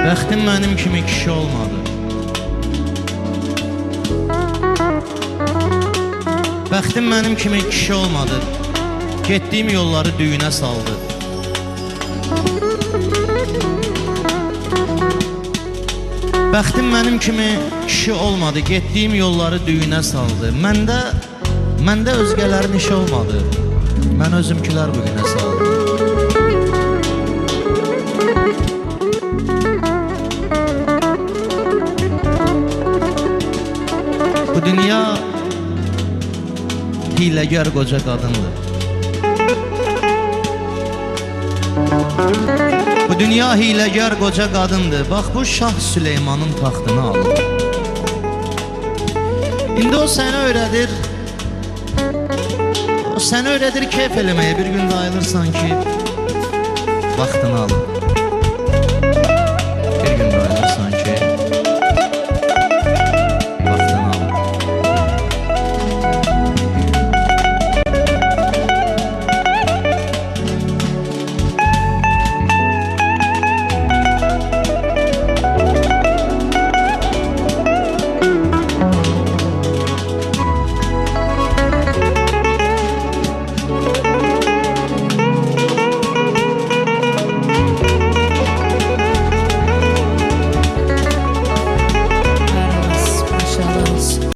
Bəxtim mənim kimi kişi olmadı. Bəxtim mənim kimi kişi olmadı. Getdiyim yolları düyünə saldı. Bəxtim mənim kimi kişi olmadı. Getdiyim yolları düyünə saldı. Məndə özgələrin işi olmadı. Mən özümkülər bugünə saldım. Bu dünya hiləgər qoca qadındır. Bu dünya hiləgər qoca qadındır. Bax bu Şah Süleymanın taxtını alır. İndi o səni öyrədir. O səni öyrədir keyf eləməyə. Bir gün də ayılırsan ki vaxtını alır.